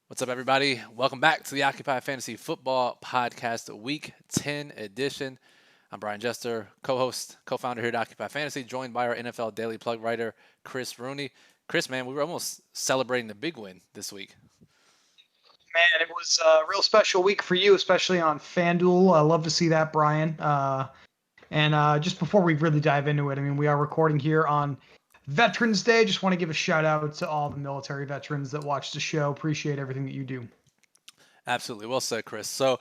What's up, everybody? Welcome back to the Occupy Fantasy Football Podcast Week 10 edition. I'm Brian Jester, co-host, co-founder here at Occupy Fantasy, joined by our NFL Daily Plug writer, Chris Rooney. Chris, man, we were almost celebrating the big win this week. Man, it was a real special week for you, especially on FanDuel. I love to see that, Brian. And just before we really dive into it, I mean, we are recording here on Veterans Day. Just want to give a shout out to all the military veterans that watch the show. Appreciate everything that you do. Absolutely. Well said, Chris. So,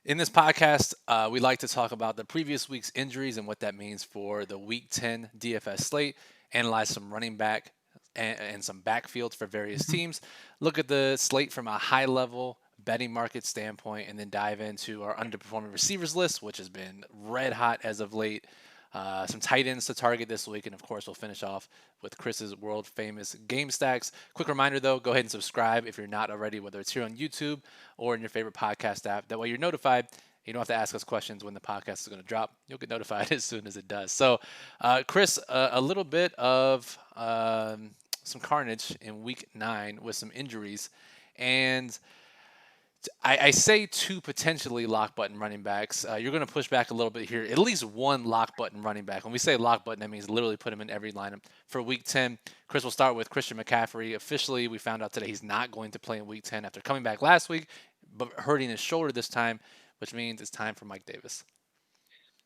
in this podcast, we like to talk about the previous week's injuries and what that means for the Week 10 DFS slate, analyze some running back and some backfields for various teams, look at the slate from a high level betting market standpoint, and then dive into our underperforming receivers list, which has been red hot as of late. Some tight ends to target this week, and of course, we'll finish off with Chris's world famous game stacks. Quick reminder though, go ahead and subscribe if you're not already, whether it's here on YouTube or in your favorite podcast app. That way, you're notified. You don't have to ask us questions when the podcast is going to drop. You'll get notified as soon as it does. So, Chris, a little bit of some carnage in week 9 with some injuries. And I say two potentially lock button running backs. You're going to push back a little bit here. At least one lock button running back. When we say lock button, that means literally put him in every lineup for week 10. Chris, will start with Christian McCaffrey. Officially, we found out today he's not going to play in week 10 after coming back last week, but hurting his shoulder this time, which means it's time for Mike Davis.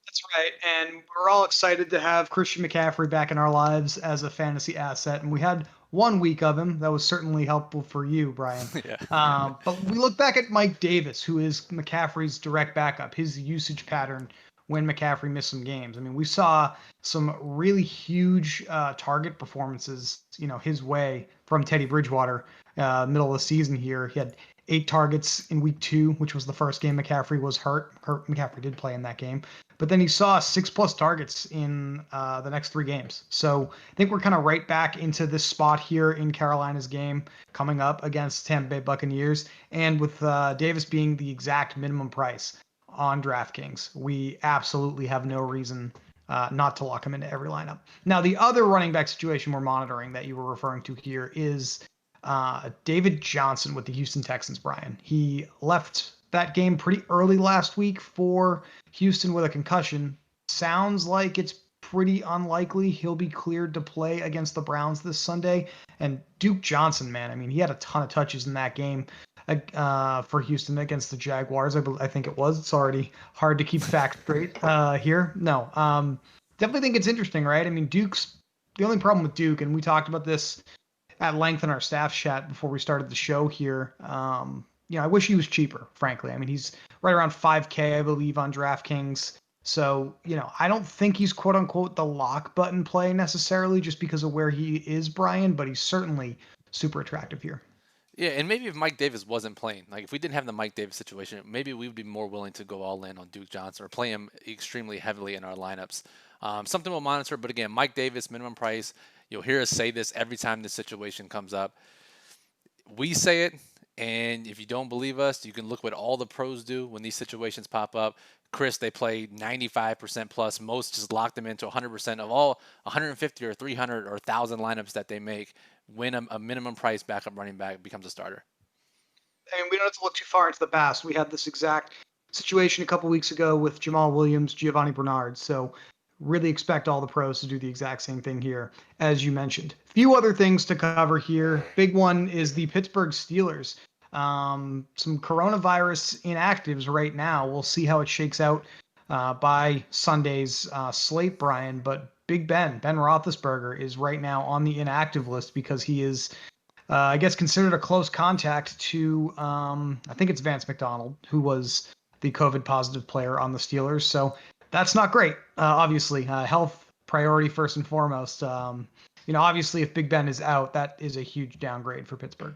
That's right. And we're all excited to have Christian McCaffrey back in our lives as a fantasy asset. And we had 1 week of him. That was certainly helpful for you, Brian. Yeah. But we look back at Mike Davis, who is McCaffrey's direct backup, his usage pattern when McCaffrey missed some games. I mean, we saw some really huge target performances, his way from Teddy Bridgewater middle of the season here. He had 8 targets in week 2, which was the first game McCaffrey was hurt. McCaffrey did play in that game. But then he saw 6+ targets in the next 3 games. So I think we're kind of right back into this spot here in Carolina's game coming up against Tampa Bay Buccaneers. And with Davis being the exact minimum price on DraftKings, we absolutely have no reason not to lock him into every lineup. Now, the other running back situation we're monitoring that you were referring to here is David Johnson with the Houston Texans, Brian. He left that game pretty early last week for Houston with a concussion. Sounds like it's pretty unlikely he'll be cleared to play against the Browns this Sunday. And Duke Johnson, man, I mean, he had a ton of touches in that game for Houston against the Jaguars. I think it was. It's already hard to keep facts straight here. No, definitely think it's interesting, right? I mean, the only problem with Duke, and we talked about this at length in our staff chat before we started the show here. I wish he was cheaper, frankly. I mean, he's right around 5K, I believe, on DraftKings. So, I don't think he's quote unquote the lock button play necessarily just because of where he is, Brian, but he's certainly super attractive here. Yeah, and maybe if Mike Davis wasn't playing, like if we didn't have the Mike Davis situation, maybe we would be more willing to go all in on Duke Johnson or play him extremely heavily in our lineups. Something we'll monitor, but again, Mike Davis, minimum price. You'll hear us say this every time this situation comes up. We say it, and if you don't believe us, you can look what all the pros do when these situations pop up. Chris, they play 95% plus. Most just lock them into 100% of all 150 or 300 or 1,000 lineups that they make. When a minimum price backup running back becomes a starter. And we don't have to look too far into the past. We had this exact situation a couple weeks ago with Jamal Williams, Giovanni Bernard. So really expect all the pros to do the exact same thing here, as you mentioned. Few other things to cover here. Big one is the Pittsburgh Steelers. Some coronavirus inactives right now. We'll see how it shakes out by Sunday's slate, Brian. But Ben Roethlisberger, is right now on the inactive list because he is I guess considered a close contact to, I think it's Vance McDonald, who was the COVID positive player on the Steelers. So that's not great. Obviously, health priority first and foremost. Obviously, if Big Ben is out, that is a huge downgrade for Pittsburgh.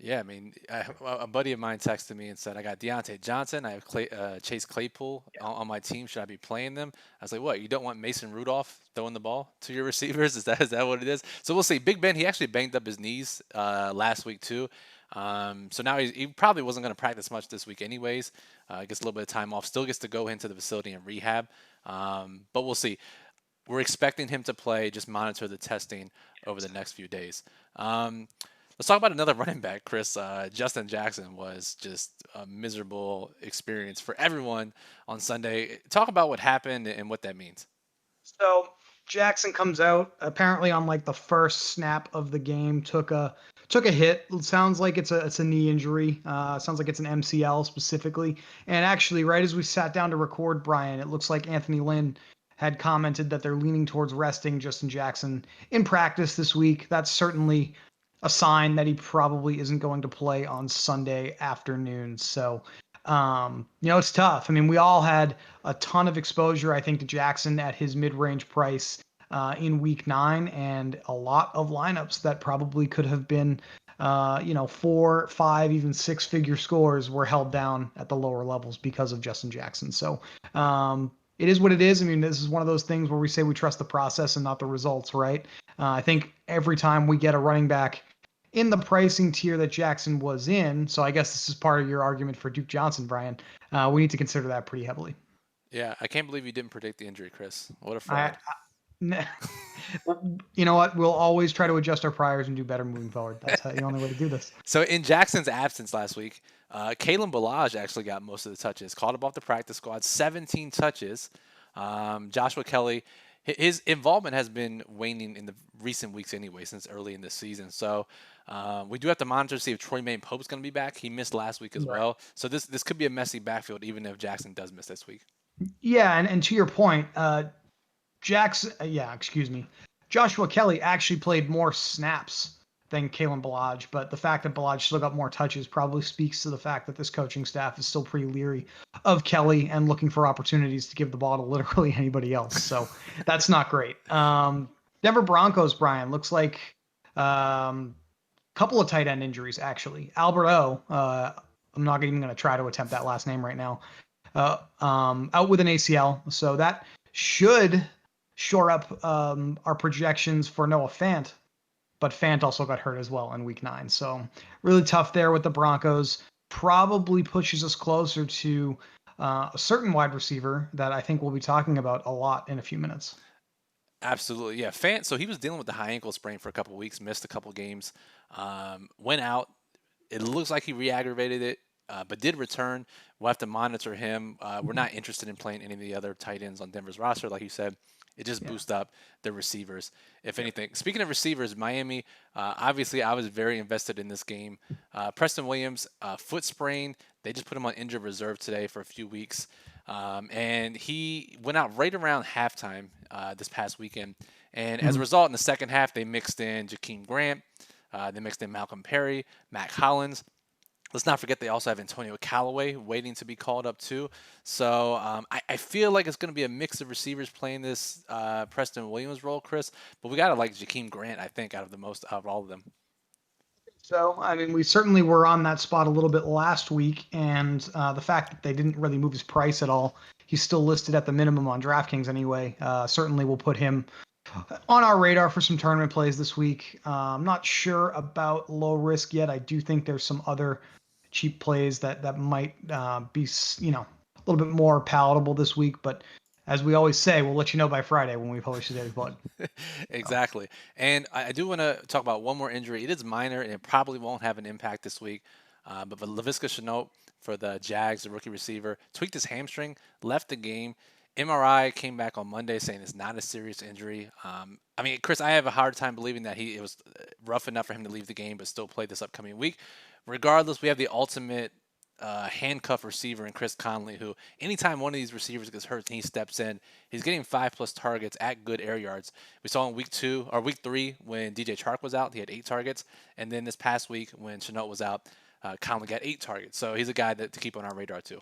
Yeah, I mean, a buddy of mine texted me and said, I got Deontay Johnson. I have Chase Claypool on my team. Should I be playing them? I was like, what? You don't want Mason Rudolph throwing the ball to your receivers? Is that what it is? So we'll see. Big Ben, he actually banged up his knees last week too. So now he probably wasn't going to practice much this week anyways. Gets a little bit of time off. Still gets to go into the facility and rehab. But we'll see. We're expecting him to play. Just monitor the testing over the next few days. Let's talk about another running back, Chris. Justin Jackson was just a miserable experience for everyone on Sunday. Talk about what happened and what that means. So Jackson comes out apparently on like the first snap of the game, took a hit. It sounds like it's a knee injury. Sounds like it's an MCL specifically. And actually, right as we sat down to record, Brian, it looks like Anthony Lynn had commented that they're leaning towards resting Justin Jackson in practice this week. That's certainly a sign that he probably isn't going to play on Sunday afternoon. So, it's tough. I mean, we all had a ton of exposure, I think, to Jackson at his mid-range price in week 9, and a lot of lineups that probably could have been, 4, 5, even 6-figure scores were held down at the lower levels because of Justin Jackson. So, it is what it is. I mean, this is one of those things where we say we trust the process and not the results, right? I think every time we get a running back in the pricing tier that Jackson was in, so I guess this is part of your argument for Duke Johnson, Brian, we need to consider that pretty heavily. Yeah, I can't believe you didn't predict the injury, Chris. What a I, fraud. you know what? We'll always try to adjust our priors and do better moving forward. That's the only way to do this. So in Jackson's absence last week, Kalen Ballage actually got most of the touches. Called up off the practice squad, 17 touches. Joshua Kelly, his involvement has been waning in the recent weeks anyway, since early in the season. So we do have to monitor to see if Troy Maine Pope's going to be back. He missed last week as Right. well. So this could be a messy backfield, even if Jackson does miss this week. Yeah, and to your point, excuse me. Joshua Kelly actually played more snaps than Kalen Ballage, but the fact that Ballage still got more touches probably speaks to the fact that this coaching staff is still pretty leery of Kelly and looking for opportunities to give the ball to literally anybody else. So that's not great. Denver Broncos, Brian, looks like couple of tight end injuries actually. Albert O, I'm not even going to try to attempt that last name right now. Out with an ACL, so that should shore up our projections for Noah Fant. But Fant also got hurt as well in week 9, so really tough there with the Broncos. Probably pushes us closer to a certain wide receiver that I think we'll be talking about a lot in a few minutes. Absolutely, yeah. Fant, so he was dealing with the high ankle sprain for a couple weeks, missed a couple games, went out. It looks like he re-aggravated it, but did return. We'll have to monitor him. We're not interested in playing any of the other tight ends on Denver's roster, like you said. It just Yeah. boosts up the receivers, if Yep. anything. Speaking of receivers, Miami, obviously I was very invested in this game. Preston Williams, foot sprain. They just put him on injured reserve today for a few weeks. And he went out right around halftime this past weekend. And as a Mhm. result, in the second half, they mixed in Jakeem Grant. They mixed in Malcolm Perry, Matt Collins. Let's not forget they also have Antonio Callaway waiting to be called up too. So I feel like it's going to be a mix of receivers playing this Preston Williams role, Chris. But we got to like Jakeem Grant, I think, out of the most out of all of them. So, I mean, we certainly were on that spot a little bit last week, and the fact that they didn't really move his price at all, he's still listed at the minimum on DraftKings anyway. Certainly will put him on our radar for some tournament plays this week. I'm not sure about low risk yet. I do think there's some other cheap plays that might be, a little bit more palatable this week. But as we always say, we'll let you know by Friday when we publish the daily plug. So, Exactly. And I do want to talk about one more injury. It is minor and it probably won't have an impact this week. But Laviska Shenault for the Jags, the rookie receiver, tweaked his hamstring, left the game. MRI came back on Monday saying it's not a serious injury. I mean, Chris, I have a hard time believing that it was rough enough for him to leave the game but still play this upcoming week. Regardless, we have the ultimate handcuff receiver in Chris Connolly, who anytime one of these receivers gets hurt and he steps in, he's getting 5+ targets at good air yards. We saw in week 3 when DJ Chark was out, he had 8 targets, and then this past week when Shenault was out, Connolly got 8 targets. So he's a guy to keep on our radar too.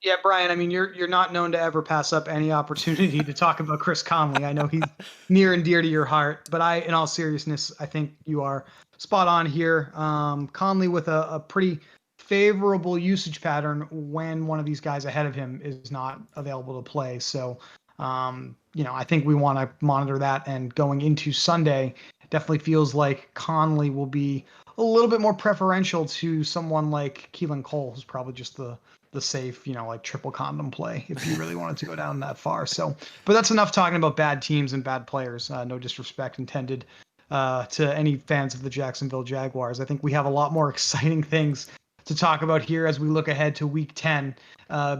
yeah, Brian. I mean, you're not known to ever pass up any opportunity to talk about Chris Conley. I know he's near and dear to your heart, but in all seriousness, I think you are spot on here. Conley with a pretty favorable usage pattern when one of these guys ahead of him is not available to play. So, I think we want to monitor that. And going into Sunday, definitely feels like Conley will be a little bit more preferential to someone like Keelan Cole, who's probably just the safe, like triple condom play if you really wanted to go down that far. So, but that's enough talking about bad teams and bad players. No disrespect intended. to any fans of the Jacksonville Jaguars. I think we have a lot more exciting things to talk about here as we look ahead to Week 10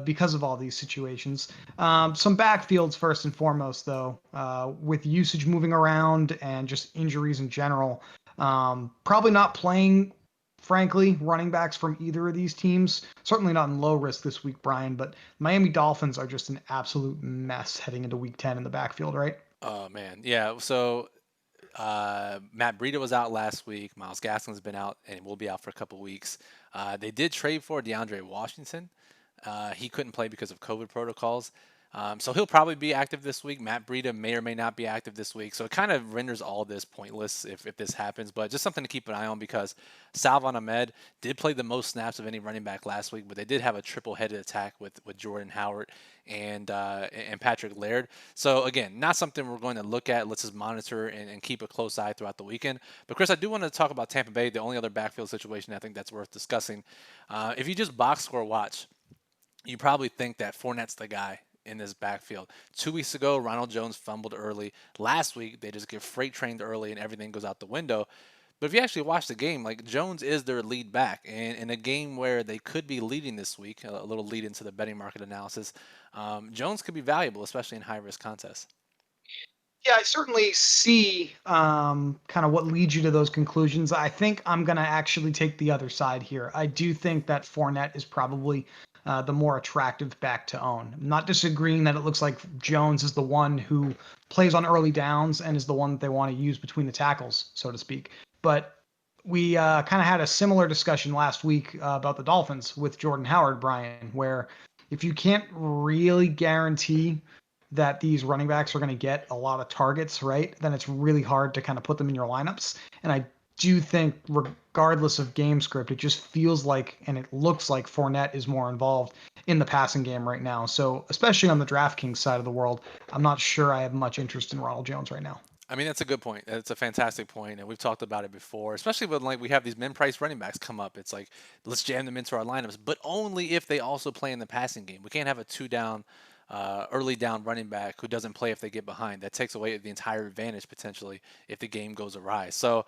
because of all these situations. Some backfields first and foremost, though, with usage moving around and just injuries in general. Probably not playing, frankly, running backs from either of these teams. Certainly not in low risk this week, Brian, but Miami Dolphins are just an absolute mess heading into Week 10 in the backfield, right? Oh man, yeah. So Matt Breida was out last week. Miles Gaskin's been out and will be out for a couple weeks. They did trade for DeAndre Washington. He couldn't play because of COVID protocols. So he'll probably be active this week. Matt Breida may or may not be active this week. So it kind of renders all this pointless if this happens. But just something to keep an eye on because Salvon Ahmed did play the most snaps of any running back last week, but they did have a triple-headed attack with Jordan Howard and Patrick Laird. So again, not something we're going to look at. Let's just monitor and keep a close eye throughout the weekend. But Chris, I do want to talk about Tampa Bay, the only other backfield situation I think that's worth discussing. If you just box score watch, you probably think that Fournette's the guy in this backfield. 2 weeks ago, Ronald Jones fumbled early. Last week, they just get freight trained early and everything goes out the window. But if you actually watch the game, like Jones is their lead back, and in a game where they could be leading this week, a little lead into the betting market analysis, Jones could be valuable, especially in high risk contests. Yeah, I certainly see kind of what leads you to those conclusions. I think I'm going to actually take the other side here. I do think that Fournette is probably the more attractive back to own. I'm not disagreeing that it looks like Jones is the one who plays on early downs and is the one that they want to use between the tackles, so to speak. But we kind of had a similar discussion last week about the Dolphins with Jordan Howard, Brian, where if you can't really guarantee that these running backs are going to get a lot of targets, right, then it's really hard to kind of put them in your lineups. And I do think, regardless of game script, it just feels like and it looks like Fournette is more involved in the passing game right now. So, especially on the DraftKings side of the world, I'm not sure I have much interest in Ronald Jones right now. I mean, that's a good point. That's a fantastic point, and we've talked about it before, especially when like we have these min-price running backs come up. It's like let's jam them into our lineups, but only if they also play in the passing game. We can't have a two-down, early down running back who doesn't play if they get behind. That takes away the entire advantage potentially if the game goes awry. So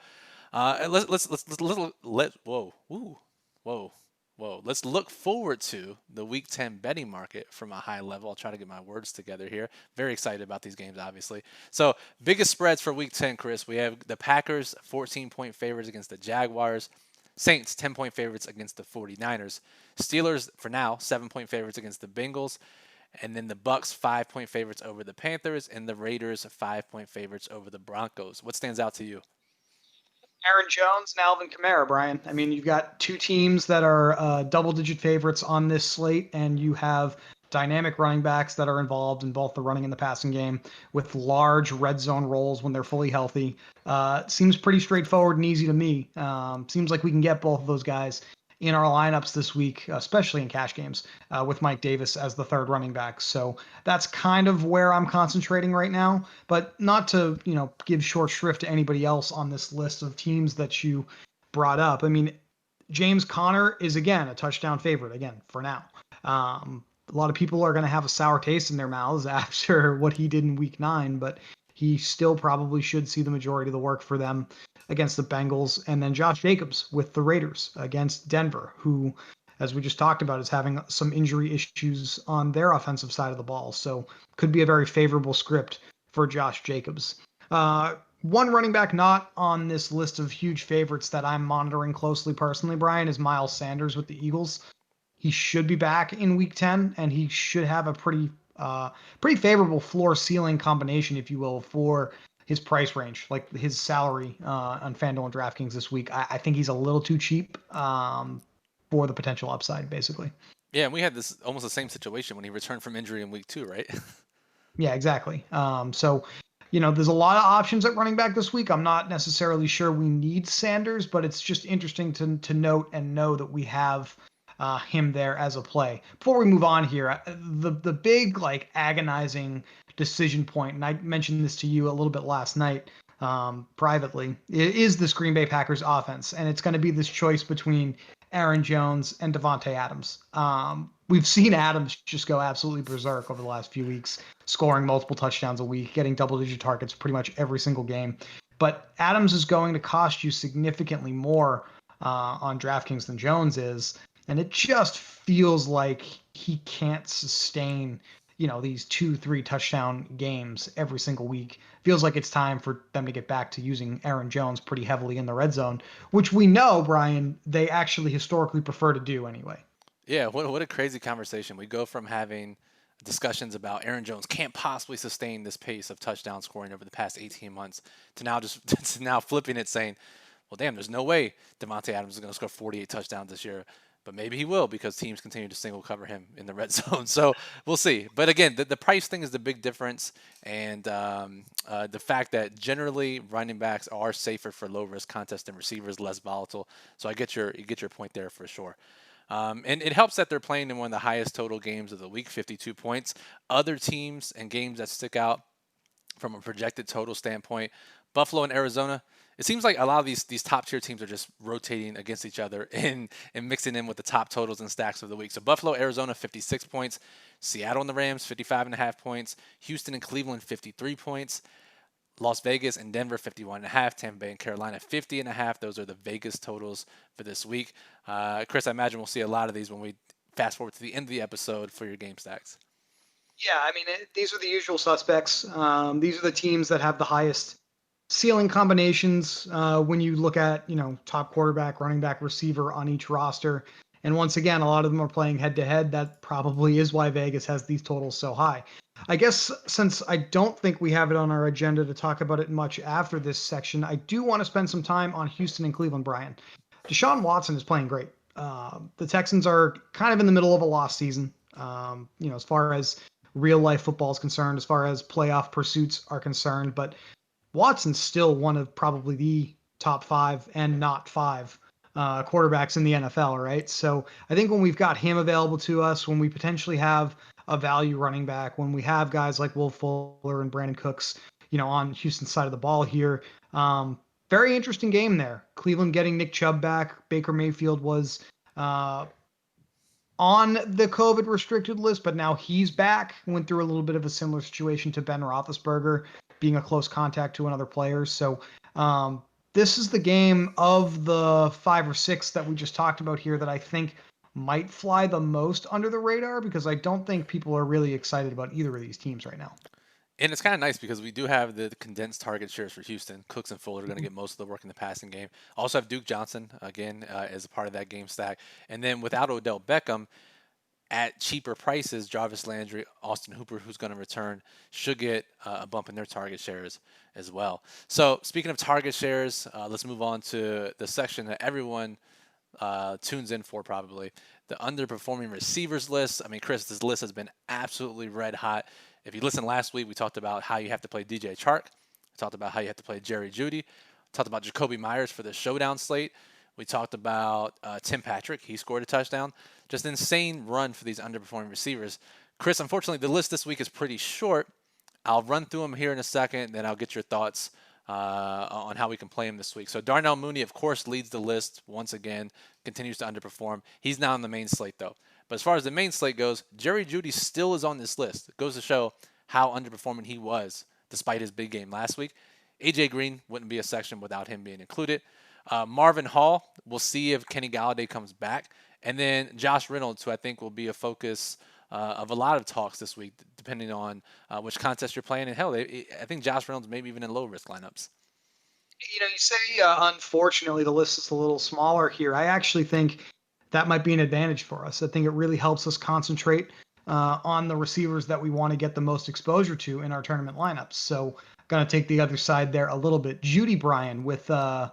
let whoa ooh whoa whoa. Let's look forward to the Week 10 betting market from a high level. I'll try to get my words together here. Very excited about these games, obviously. So, biggest spreads for Week 10, Chris. We have the Packers, 14-point favorites against the Jaguars. Saints, 10-point favorites against the 49ers. Steelers, for now, 7-point favorites against the Bengals. And then the Bucks, 5-point favorites over the Panthers. And the Raiders, 5-point favorites over the Broncos. What stands out to you? Aaron Jones and Alvin Kamara, Brian. I mean, you've got two teams that are double-digit favorites on this slate, and you have dynamic running backs that are involved in both the running and the passing game with large red zone roles when they're fully healthy. Seems pretty straightforward and easy to me. Seems like we can get both of those guys in our lineups this week, especially in cash games, with Mike Davis as the third running back. So that's kind of where I'm concentrating right now, but not to, give short shrift to anybody else on this list of teams that you brought up. I mean, James Conner is, again, a touchdown favorite, again, for now. A lot of people are going to have a sour taste in their mouths after what he did in week 9, but he still probably should see the majority of the work for them against the Bengals. And then Josh Jacobs with the Raiders against Denver, who, as we just talked about, is having some injury issues on their offensive side of the ball. So could be a very favorable script for Josh Jacobs. One running back not on this list of huge favorites that I'm monitoring closely personally, Brian, is Miles Sanders with the Eagles. He should be back in week 10, and he should have a pretty favorable floor ceiling combination, if you will, for his price range, like his salary on FanDuel and DraftKings this week. I think he's a little too cheap for the potential upside, basically. Yeah, and we had this almost the same situation when he returned from injury in week 2, right? Yeah, exactly. So, there's a lot of options at running back this week. I'm not necessarily sure we need Sanders, but it's just interesting to note and know that we have him there as a play. Before we move on here, the big agonizing decision point, and I mentioned this to you a little bit last night privately, is this Green Bay Packers offense, and it's going to be this choice between Aaron Jones and Devonte Adams. We've seen Adams just go absolutely berserk over the last few weeks, scoring multiple touchdowns a week, getting double-digit targets pretty much every single game. but Adams is going to cost you significantly more on DraftKings than Jones is. And it just feels like he can't sustain, these 2-3 touchdown games every single week. Feels like it's time for them to get back to using Aaron Jones pretty heavily in the red zone, which we know, Brian, they actually historically prefer to do anyway. Yeah, what a crazy conversation. We go from having discussions about Aaron Jones can't possibly sustain this pace of touchdown scoring over the past 18 months to now just to now flipping it saying, well, damn, there's no way Devonte Adams is going to score 48 touchdowns this year. But maybe he will because teams continue to single cover him in the red zone. So we'll see. But again, the price thing is the big difference. And the fact that generally running backs are safer for low risk contests than receivers, less volatile. So you get your point there for sure. And it helps that they're playing in one of the highest total games of the week, 52 points. Other teams and games that stick out from a projected total standpoint, Buffalo and Arizona. It seems like a lot of these top tier teams are just rotating against each other and mixing in with the top totals and stacks of the week. So Buffalo, Arizona, 56 points. Seattle and the Rams, 55.5 points. Houston and Cleveland, 53 points. Las Vegas and Denver, 51.5. Tampa Bay and Carolina, 50.5. Those are the Vegas totals for this week. Chris, I imagine we'll see a lot of these when we fast forward to the end of the episode for your game stacks. Yeah, I mean, these are the usual suspects. These are the teams that have the highest ceiling combinations when you look at, top quarterback, running back, receiver on each roster. And once again, a lot of them are playing head to head. That probably is why Vegas has these totals so high. I guess since I don't think we have it on our agenda to talk about it much after this section, I do want to spend some time on Houston and Cleveland, Brian. Deshaun Watson is playing great. The Texans are kind of in the middle of a lost season, as far as real life football is concerned, as far as playoff pursuits are concerned. But Watson's still one of probably the top 5 and not 5 quarterbacks in the NFL, right? So I think when we've got him available to us, when we potentially have a value running back, when we have guys like Will Fuller and Brandon Cooks, on Houston's side of the ball here, very interesting game there. Cleveland getting Nick Chubb back. Baker Mayfield was on the COVID restricted list, but now he's back. Went through a little bit of a similar situation to Ben Roethlisberger, being a close contact to another player. So this is the game of the 5 or 6 that we just talked about here that I think might fly the most under the radar, because I don't think people are really excited about either of these teams right now. And it's kind of nice because we do have the condensed target shares for Houston. Cooks and Fuller are going to get most of the work in the passing game. Also have Duke Johnson, again, as a part of that game stack. And then without Odell Beckham, at cheaper prices, Jarvis Landry, Austin Hooper, who's going to return, should get a bump in their target shares as well. So speaking of target shares, let's move on to the section that everyone tunes in for probably, the underperforming receivers list. I mean, Chris, this list has been absolutely red hot. If you listened last week, we talked about how you have to play DJ Chark. We talked about how you have to play Jerry Jeudy. We talked about Jacoby Myers for the showdown slate. We talked about Tim Patrick. He scored a touchdown. Just an insane run for these underperforming receivers. Chris, unfortunately, the list this week is pretty short. I'll run through them here in a second, then I'll get your thoughts on how we can play him this week. So Darnell Mooney, of course, leads the list once again, continues to underperform. He's now on the main slate, though. But as far as the main slate goes, Jerry Jeudy still is on this list. It goes to show how underperforming he was despite his big game last week. A.J. Green wouldn't be a section without him being included. Marvin Hall, we'll see if Kenny Galladay comes back. And then Josh Reynolds, who I think will be a focus of a lot of talks this week, depending on which contest you're playing. And hell, I think Josh Reynolds maybe even in low-risk lineups. You say, unfortunately, the list is a little smaller here. I actually think that might be an advantage for us. I think it really helps us concentrate on the receivers that we want to get the most exposure to in our tournament lineups. So going to take the other side there a little bit. Jeudy, Brian, with I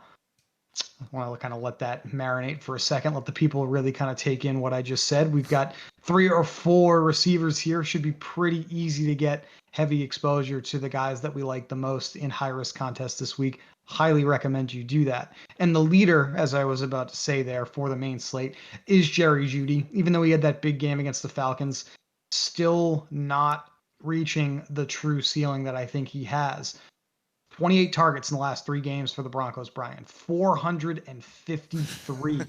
want to kind of let that marinate for a second, let the people really kind of take in what I just said. We've got 3 or 4 receivers here. Should be pretty easy to get heavy exposure to the guys that we like the most in high-risk contests this week. Highly recommend you do that. And the leader, as I was about to say there for the main slate, is Jerry Jeudy. Even though he had that big game against the Falcons, still not reaching the true ceiling that I think he has. 28 targets in the last 3 games for the Broncos, Brian. 453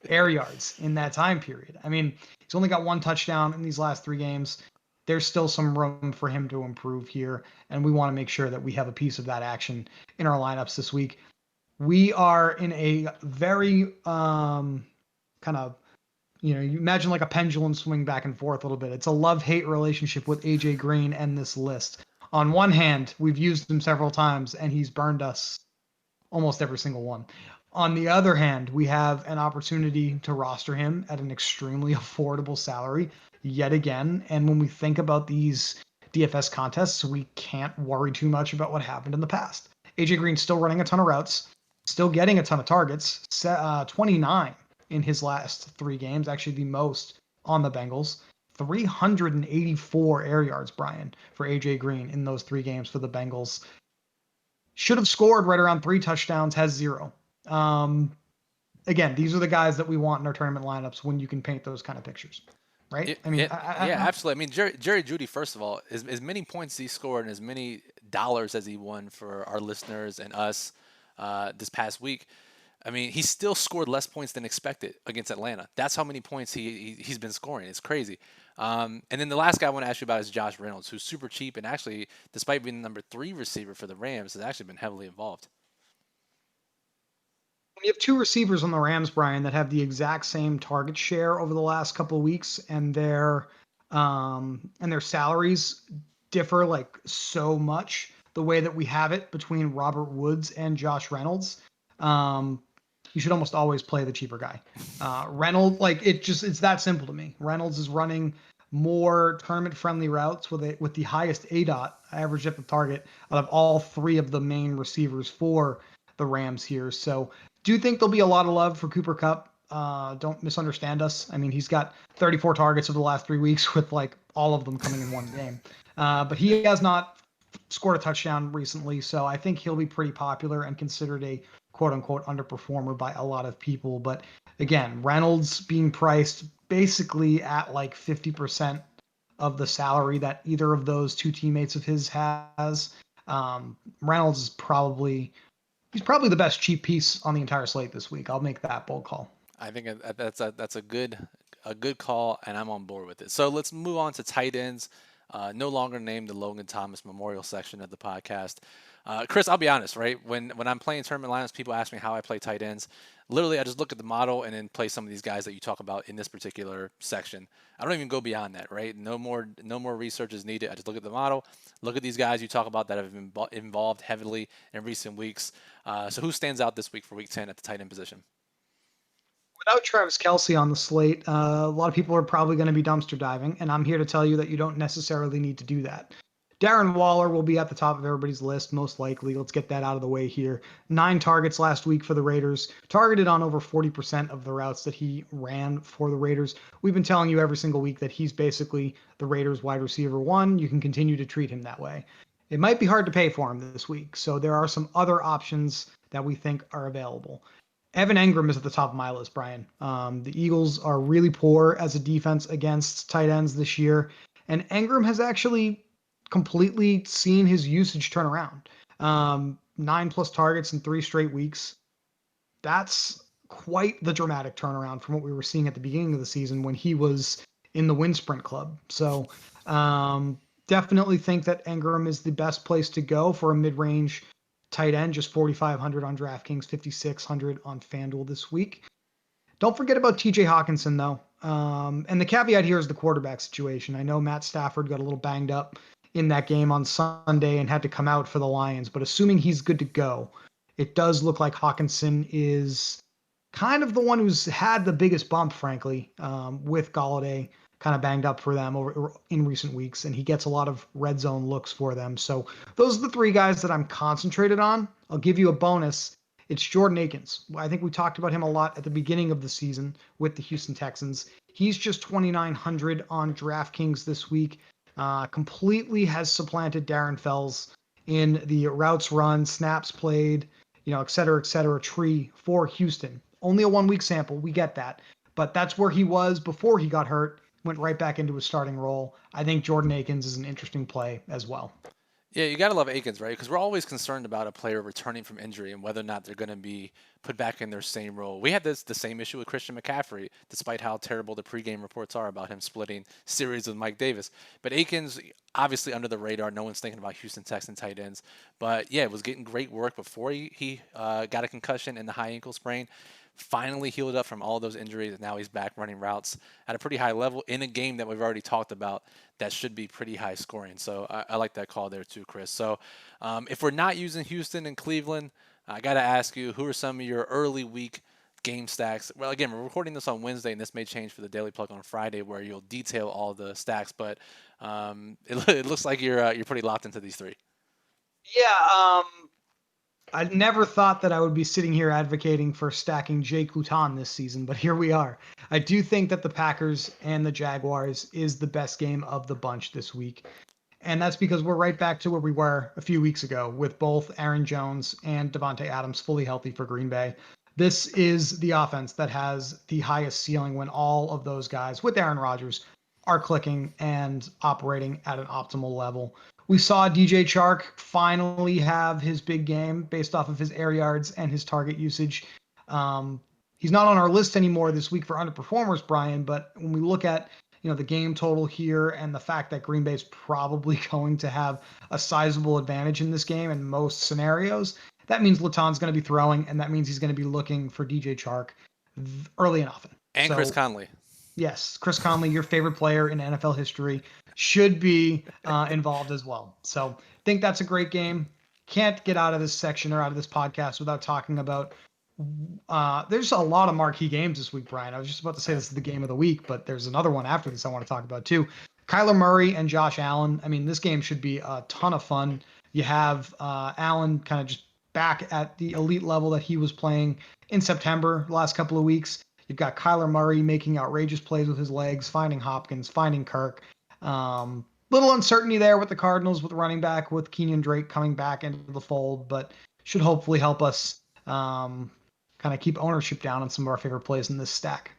air yards in that time period. I mean, he's only got 1 touchdown in these last 3 games. there's still some room for him to improve here, and we want to make sure that we have a piece of that action in our lineups this week. We are in a very kind of, you imagine like a pendulum swing back and forth a little bit. It's a love-hate relationship with AJ Green and this list. On one hand, we've used him several times and he's burned us almost every single one. On the other hand, we have an opportunity to roster him at an extremely affordable salary yet again. And when we think about these DFS contests, we can't worry too much about what happened in the past. AJ Green's still running a ton of routes, still getting a ton of targets, 29 in his last 3 games, actually the most on the Bengals. 384 air yards, Brian, for AJ Green in those 3 games for the Bengals. Should have scored right around 3 touchdowns, has 0. Again, these are the guys that we want in our tournament lineups when you can paint those kind of pictures, right? It, I mean, it, yeah, absolutely. I mean, Jerry Judy, first of all, as many points he scored and as many dollars as he won for our listeners and us this past week, I mean, he still scored less points than expected against Atlanta. That's how many points he's been scoring. It's crazy. And then the last guy I want to ask you about is Josh Reynolds, who's super cheap and actually, despite being the number 3 receiver for the Rams, has actually been heavily involved. you have 2 receivers on the Rams, Brian, that have the exact same target share over the last couple of weeks, and their salaries differ like so much. The way that we have it between Robert Woods and Josh Reynolds, um, you should almost always play the cheaper guy. Reynolds, like it's that simple to me. Reynolds is running more tournament-friendly routes with the highest ADOT, average depth of target, out of all 3 of the main receivers for the Rams here. So do you think there'll be a lot of love for Cooper Kupp? Don't misunderstand us. I mean, he's got 34 targets over the last 3 weeks, with like all of them coming in one game. But he has not scored a touchdown recently, so I think he'll be pretty popular and considered a quote unquote underperformer by a lot of people. But again, Reynolds being priced basically at like 50% of the salary that either of those 2 teammates of his has. Reynolds is he's probably the best cheap piece on the entire slate this week. I'll make that bold call. I think that's a good call, and I'm on board with it. So let's move on to tight ends. No longer named the Logan Thomas Memorial section of the podcast. Chris, I'll be honest, right? When I'm playing tournament lineups, people ask me how I play tight ends. Literally, I just look at the model and then play some of these guys that you talk about in this particular section. I don't even go beyond that, right? No more research is needed. I just look at the model, look at these guys you talk about that have been involved heavily in recent weeks. So who stands out this week for Week 10 at the tight end position? Without Travis Kelce on the slate, a lot of people are probably going to be dumpster diving, and I'm here to tell you that you don't necessarily need to do that. Darren Waller will be at the top of everybody's list, most likely. Let's get that out of the way here. 9 targets last week for the Raiders, targeted on over 40% of the routes that he ran for the Raiders. We've been telling you every single week that he's basically the Raiders wide receiver 1. You can continue to treat him that way. It might be hard to pay for him this week, so there are some other options that we think are available. Evan Engram is at the top of my list, Brian. The Eagles are really poor as a defense against tight ends this year, and Engram has actually completely seen his usage turn around. 9+ targets in 3 straight weeks. That's quite the dramatic turnaround from what we were seeing at the beginning of the season when he was in the wind sprint club. So definitely think that Engram is the best place to go for a mid-range tight end, just 4,500 on DraftKings, 5,600 on FanDuel this week. Don't forget about TJ Hawkinson, though. And the caveat here is the quarterback situation. I know Matt Stafford got a little banged up in that game on Sunday and had to come out for the Lions, but assuming he's good to go, it does look like Hawkinson is kind of the one who's had the biggest bump, frankly, with Golladay kind of banged up for them over in recent weeks, and he gets a lot of red zone looks for them. So those are the 3 guys that I'm concentrated on. I'll give you a bonus. It's Jordan Akins. I think we talked about him a lot at the beginning of the season with the Houston Texans. He's just 2,900 on DraftKings this week. Completely has supplanted Darren Fells in the routes run, snaps played, et cetera, tree for Houston. Only a 1-week sample. We get that. But that's where he was before he got hurt. Went right back into his starting role. I think Jordan Akins is an interesting play as well. Yeah, you gotta love Akins, right? Because we're always concerned about a player returning from injury and whether or not they're gonna be put back in their same role. We had the same issue with Christian McCaffrey, despite how terrible the pregame reports are about him splitting series with Mike Davis. But Akins, obviously under the radar, no one's thinking about Houston Texans tight ends. But yeah, was getting great work before he got a concussion and the high ankle sprain. Finally healed up from all those injuries, and now he's back running routes at a pretty high level in a game that we've already talked about that should be pretty high scoring. So I like that call there too, Chris. So if we're not using Houston and Cleveland, I got to ask you, who are some of your early week game stacks? Well, again, we're recording this on Wednesday, and this may change for the Daily Plug on Friday, where you'll detail all the stacks. But it looks like you're pretty locked into these three. Yeah, I never thought that I would be sitting here advocating for stacking Jay Luton this season, but here we are. I do think that the Packers and the Jaguars is the best game of the bunch this week. And that's because we're right back to where we were a few weeks ago with both Aaron Jones and Devonte Adams fully healthy for Green Bay. This is the offense that has the highest ceiling when all of those guys, with Aaron Rodgers, are clicking and operating at an optimal level. We saw DJ Chark finally have his big game based off of his air yards and his target usage. He's not on our list anymore this week for underperformers, Brian, but when we look at the game total here and the fact that Green Bay is probably going to have a sizable advantage in this game in most scenarios, that means Laton's going to be throwing, and that means he's going to be looking for DJ Chark early and often. And Chris So Connolly. yes, Chris Connolly, your favorite player in NFL history, should be involved as well. So think that's a great game. Can't get out of this section or out of this podcast without talking about. There's a lot of marquee games this week, Brian. I was just about to say this is the game of the week, but there's another one after this I want to talk about too. Kyler Murray and Josh Allen. I mean, this game should be a ton of fun. You have Allen kind of just back at the elite level that he was playing in September, the last couple of weeks. You've got Kyler Murray making outrageous plays with his legs, finding Hopkins, finding Kirk. Little uncertainty there with the Cardinals, with running back, with Kenyon Drake coming back into the fold, but should hopefully help us kind of keep ownership down on some of our favorite plays in this stack.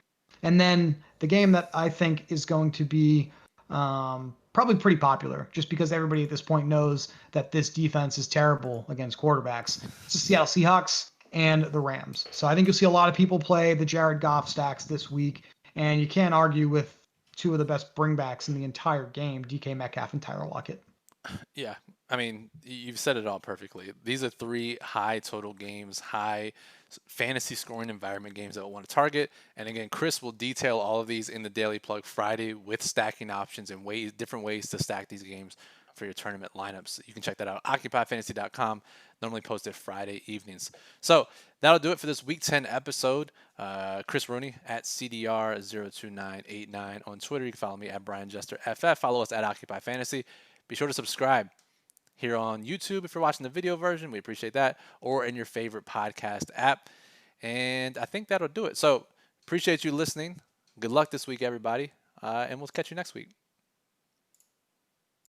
And then the game that I think is going to be probably pretty popular, just because everybody at this point knows that this defense is terrible against quarterbacks. It's the Seattle Seahawks and the Rams. So I think you'll see a lot of people play the Jared Goff stacks this week, and you can't argue with two of the best bringbacks in the entire game, DK Metcalf and Tyler Lockett. Yeah, I mean, you've said it all perfectly. These are three high total games, high fantasy scoring environment games that we'll want to target. And again, Chris will detail all of these in the Daily Plug Friday with stacking options and different ways to stack these games for your tournament lineups. You can check that out. OccupyFantasy.com. Normally posted Friday evenings. So that'll do it for this Week 10 episode. Chris Rooney at CDR02989 on Twitter. You can follow me at Brian Jester FF. Follow us at Occupy Fantasy. Be sure to subscribe here on YouTube if you're watching the video version. We appreciate that. Or in your favorite podcast app. And I think that'll do it. So appreciate you listening. Good luck this week, everybody. And we'll catch you next week.